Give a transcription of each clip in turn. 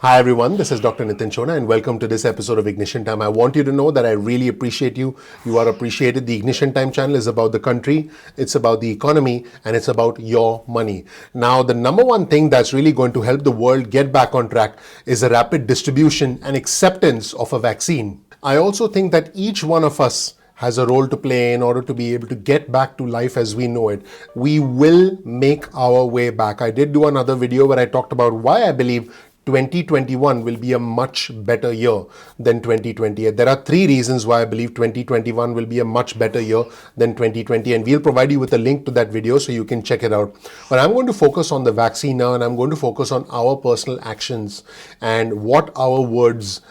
Hi everyone, this is Dr. Nitin Chhoda and welcome to this episode of Ignition Time. I want you to know that I really appreciate you. You are appreciated. The Ignition Time channel is about the country, it's about the economy, and it's about your money. Now, the number one thing that's really going to help the world get back on track is a rapid distribution and acceptance of a vaccine. I also think that each one of us has a role to play in order to be able to get back to life as we know it. We will make our way back. I did do another video where I talked about why I believe 2021 will be a much better year than 2020. There are three reasons why I believe 2021 will be a much better year than 2020, and we'll provide you with a link to that video so you can check it out. But I'm going to focus on the vaccine now, and I'm going to focus on our personal actions and what our words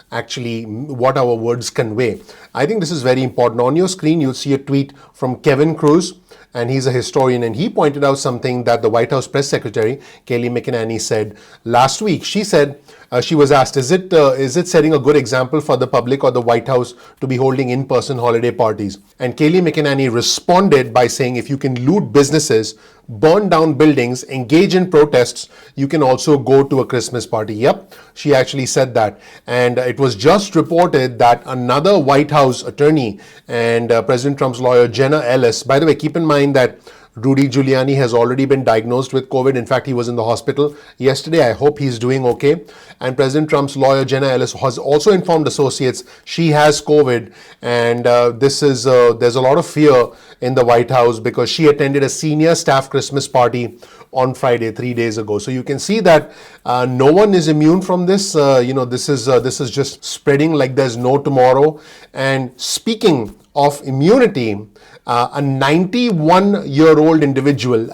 convey. I think this is very important. On your screen, you'll see a tweet from Kevin Cruz, and he's a historian, and he pointed out something that the White House press secretary, Kayleigh McEnany, said last week. She said, she was asked, is it setting a good example for the public or the White House to be holding in-person holiday parties? And Kayleigh McEnany responded by saying, if you can loot businesses, burn down buildings, engage in protests, you can also go to a Christmas party. Yep, she actually said that. And it was just reported that another White House attorney and President Trump's lawyer, Jenna Ellis, by the way, keep in mind that Rudy Giuliani has already been diagnosed with COVID. In fact, he was in the hospital yesterday. I hope he's doing okay. And President Trump's lawyer, Jenna Ellis, has also informed associates she has COVID. And there's a lot of fear in the White House because she attended a senior staff Christmas party on Friday, 3 days ago. So you can see that no one is immune from this. This is just spreading like there's no tomorrow. And speaking of immunity, a 91-year-old individual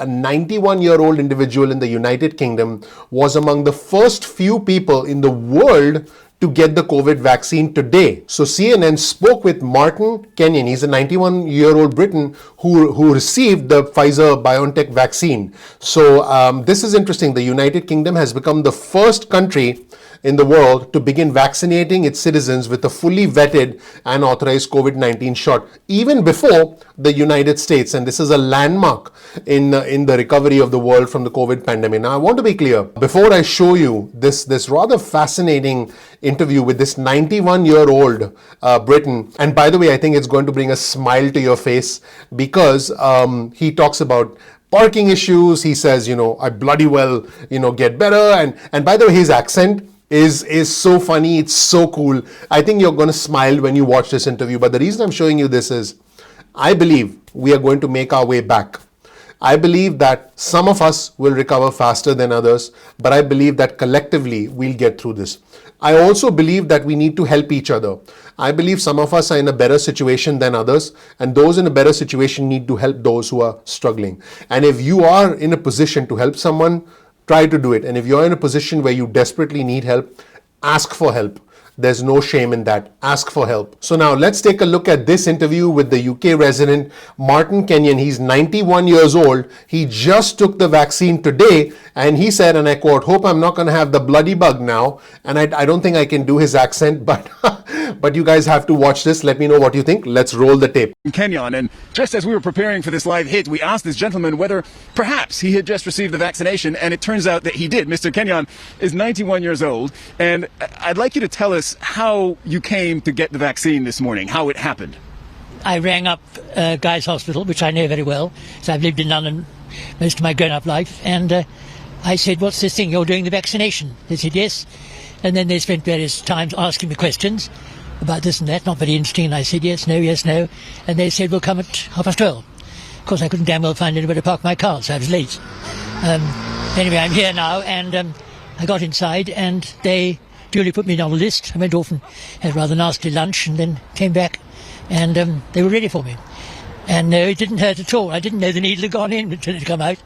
in the United Kingdom was among the first few people in the world to get the COVID vaccine today. So CNN spoke with Martin Kenyon. He's a 91-year-old Briton who received the Pfizer-BioNTech vaccine. So this is interesting. The United Kingdom has become the first country in the world to begin vaccinating its citizens with a fully vetted and authorized COVID-19 shot, even before the United States. And this is a landmark in the recovery of the world from the COVID pandemic. Now, I want to be clear, before I show you this rather fascinating interview with this 91-year-old Briton, and by the way, I think it's going to bring a smile to your face because he talks about parking issues. He says, I bloody well, get better. And by the way, his accent is so funny. It's so cool. I think you're going to smile when you watch this interview. But the reason I'm showing you this is I believe we are going to make our way back. I believe that some of us will recover faster than others, but I believe that collectively we'll get through this. I also believe that we need to help each other. I believe some of us are in a better situation than others, and those in a better situation need to help those who are struggling. And if you are in a position to help someone, try to do it. And if you're in a position where you desperately need help, ask for help. There's no shame in that. Ask for help. So now let's take a look at this interview with the UK resident, Martin Kenyon. He's 91 years old. He just took the vaccine today, and he said, and I quote, "Hope I'm not going to have the bloody bug now." And I don't think I can do his accent, but but you guys have to watch this. Let me know what you think. Let's roll the tape. Kenyon, and just as we were preparing for this live hit, we asked this gentleman whether perhaps he had just received the vaccination, and it turns out that he did. Mr. Kenyon is 91 years old, and I'd like you to tell us how you came to get the vaccine this morning, how it happened. I rang up Guy's Hospital, which I know very well, so I've lived in London most of my grown-up life, and I said, "What's this thing, you're doing the vaccination?" They said, "Yes." And then they spent various times asking me questions about this and that, not very interesting, and I said, yes, no, and they said, "We'll come at 12:30. Of course, I couldn't damn well find anywhere to park my car, so I was late. Anyway, I'm here now, and I got inside, and they duly put me on a list. I went off and had a rather nasty lunch, and then came back, and they were ready for me. And no, it didn't hurt at all. I didn't know the needle had gone in until it come out.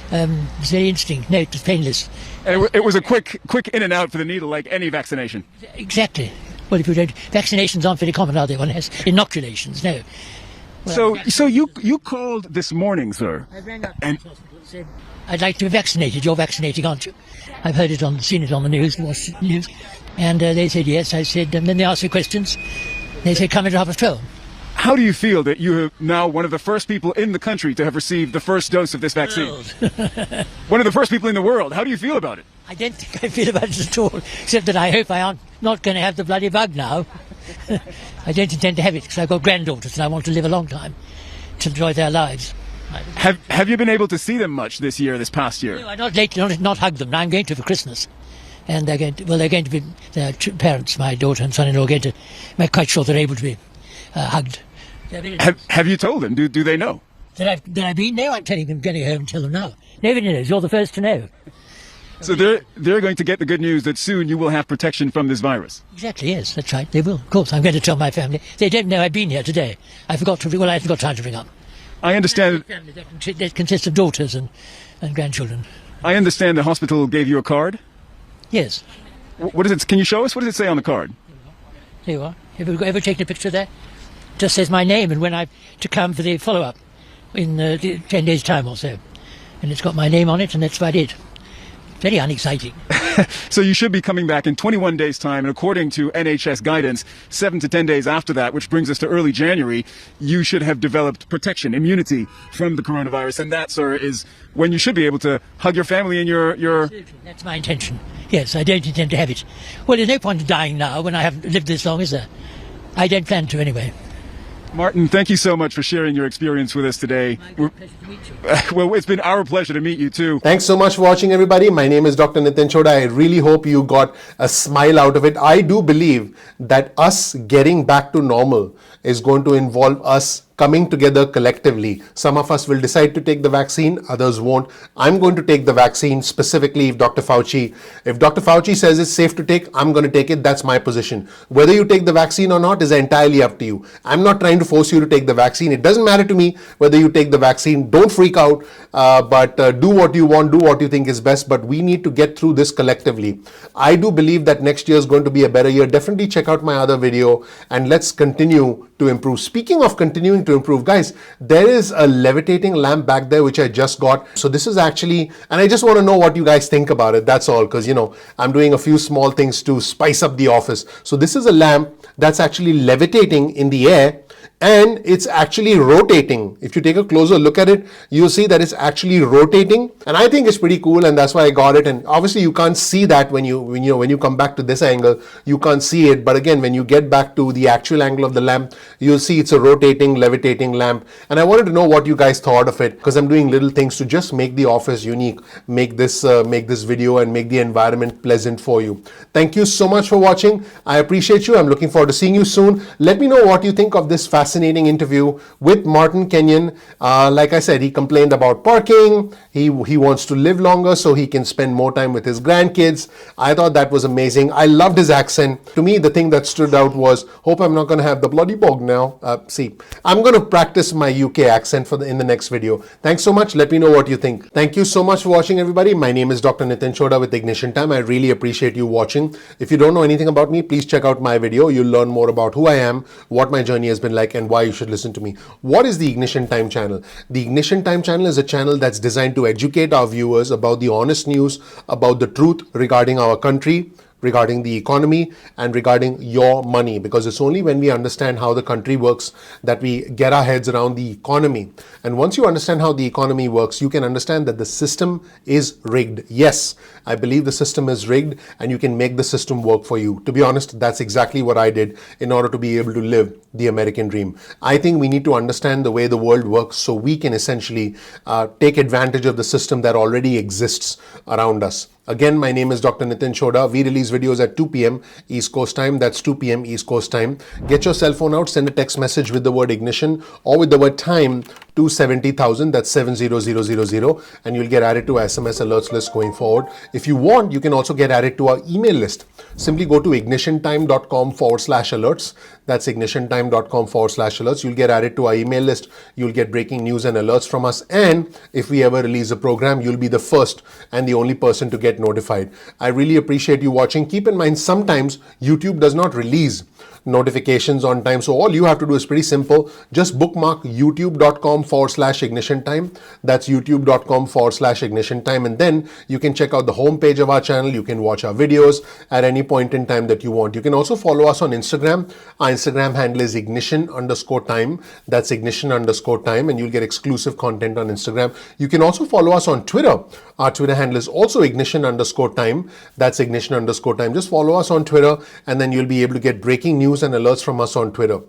It was very interesting. No, it was painless. And it was a quick in and out for the needle, like any vaccination. Exactly. Well, if you don't, vaccinations aren't very common, are they? One has inoculations, no. Well, so you called this morning, sir. I rang up the hospital and said, "I'd like to be vaccinated. You're vaccinating, aren't you?" I've seen it on the news, watched the news. And they said yes. I said, and then they asked me questions. They said, "Come at 12:30. How do you feel that you are now one of the first people in the country to have received the first dose of this vaccine? One of the first people in the world. How do you feel about it? I don't think I feel about it at all, except that I hope I am not going to have the bloody bug now. I don't intend to have it because I've got granddaughters and I want to live a long time to enjoy their lives. Have you been able to see them much this past year? No, I not hug them. I'm going to for Christmas. And they're going to be, their parents, my daughter and son-in-law, are going to make quite sure they're able to be hugged. Have you told them? Do they know? That I've been? No, I'm telling them, getting home and tell them now. Nobody knows. You're the first to know. So they're going to get the good news that soon you will have protection from this virus. Exactly, yes, that's right. They will. Of course, I'm going to tell my family. They don't know I've been here today. I haven't got time to ring up. I understand. Family that consists of daughters and grandchildren. I understand the hospital gave you a card. Yes. What is it? Can you show us? What does it say on the card? There you are. Have you ever taken a picture there? It just says my name and when I'm to come for the follow-up in 10 days' time or so. And it's got my name on it, and that's about it. Very unexciting. So you should be coming back in 21 days' time, and according to NHS guidance, 7 to 10 days after that, which brings us to early January, you should have developed immunity from the coronavirus, and that, sir, is when you should be able to hug your family and your... Absolutely. That's my intention. Yes, I don't intend to have it. Well, there's no point in dying now when I haven't lived this long, is there? I don't plan to anyway. Martin, thank you so much for sharing your experience with us today. My pleasure to meet you. Well, it's been our pleasure to meet you too. Thanks so much for watching, everybody. My name is Dr. Nitin Chhoda. I really hope you got a smile out of it. I do believe that us getting back to normal is going to involve us coming together collectively. Some of us will decide to take the vaccine, others won't. I'm going to take the vaccine specifically if Dr. Fauci says it's safe to take, I'm going to take it. That's my position. Whether you take the vaccine or not is entirely up to you. I'm not trying to force you to take the vaccine. It doesn't matter to me whether you take the vaccine. Don't freak out, but do what you want, do what you think is best. But we need to get through this collectively. I do believe that next year is going to be a better year. Definitely check out my other video and let's continue to improve. Speaking of continuing to improve, guys, there is a levitating lamp back there which I just got. So this is actually, and I just want to know what you guys think about it. That's all, because I'm doing a few small things to spice up the office. So this is a lamp that's actually levitating in the air, and it's actually rotating. If you take a closer look at it, you'll see that it's actually rotating, and I think it's pretty cool, and that's why I got it. And obviously you can't see that when you come back to this angle, you can't see it. But again, when you get back to the actual angle of the lamp, you'll see it's a rotating, levitating lamp. And I wanted to know what you guys thought of it, because I'm doing little things to just make the office unique, make this video and make the environment pleasant for you. Thank you so much for watching. I appreciate you. I'm looking forward to seeing you soon. Let me know what you think of this fascinating interview with Martin Kenyon. Like I said, he complained about parking. He wants to live longer so he can spend more time with his grandkids. I thought that was amazing. I loved his accent. To me, the thing that stood out was, hope I'm not going to have the bloody bog now. I'm going to practice my UK accent in the next video. Thanks so much. Let me know what you think. Thank you so much for watching, everybody. My name is Dr. Nitin Chhoda with Ignition Time. I really appreciate you watching. If you don't know anything about me, please check out my video. You'll learn more about who I am, what my journey has been like, and why you should listen to me. What is the Ignition Time channel? The Ignition Time channel is a channel that's designed to educate our viewers about the honest news, about the truth regarding our country, regarding the economy, and regarding your money, because it's only when we understand how the country works that we get our heads around the economy. And once you understand how the economy works, you can understand that the system is rigged. Yes, I believe the system is rigged, and you can make the system work for you. To be honest, that's exactly what I did in order to be able to live the American dream. I think we need to understand the way the world works so we can essentially take advantage of the system that already exists around us. Again, my name is Dr. Nitin Chhoda. We release videos at 2 p.m. East Coast time. That's 2 p.m. East Coast time. Get your cell phone out, send a text message with the word ignition or with the word time to 70,000. That's 70000, and you'll get added to SMS alerts list going forward. If you want, you can also get added to our email list. Simply go to ignitiontime.com/alerts. That's ignitiontime.com/alerts. You'll get added to our email list. You'll get breaking news and alerts from us. And if we ever release a program, you'll be the first and the only person to get notified. I really appreciate you watching. Keep in mind, sometimes YouTube does not release notifications on time. So all you have to do is pretty simple. Just bookmark youtube.com/ignition time. That's youtube.com/ignition time. And then you can check out the homepage of our channel. You can watch our videos at any point in time that you want. You can also follow us on Instagram. Our Instagram handle is ignition_time. That's ignition_time, and you'll get exclusive content on Instagram. You can also follow us on Twitter. Our Twitter handle is also ignition_time. That's ignition_time. Just follow us on Twitter, and then you'll be able to get breaking news and alerts from us on Twitter.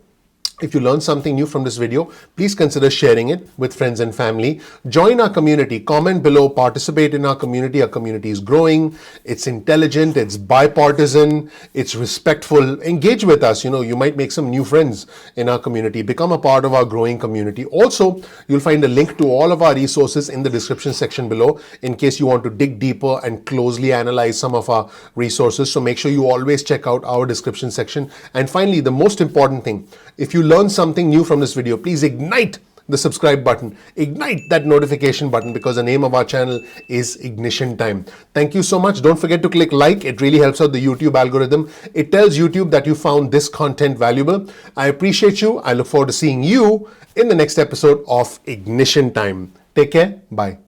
If you learned something new from this video, please consider sharing it with friends and family. Join our community, comment below, participate in our community. Our community is growing, it's intelligent, it's bipartisan, it's respectful. Engage with us. You might make some new friends in our community. Become a part of our growing community. Also, you'll find a link to all of our resources in the description section below in case you want to dig deeper and closely analyze some of our resources. So make sure you always check out our description section. And finally, the most important thing, if you learn something new from this video, please ignite the subscribe button, ignite that notification button, because the name of our channel is Ignition Time. Thank you so much. Don't forget to click like. It really helps out the YouTube algorithm. It tells YouTube that you found this content valuable. I appreciate you. I look forward to seeing you in the next episode of Ignition Time. Take care. Bye.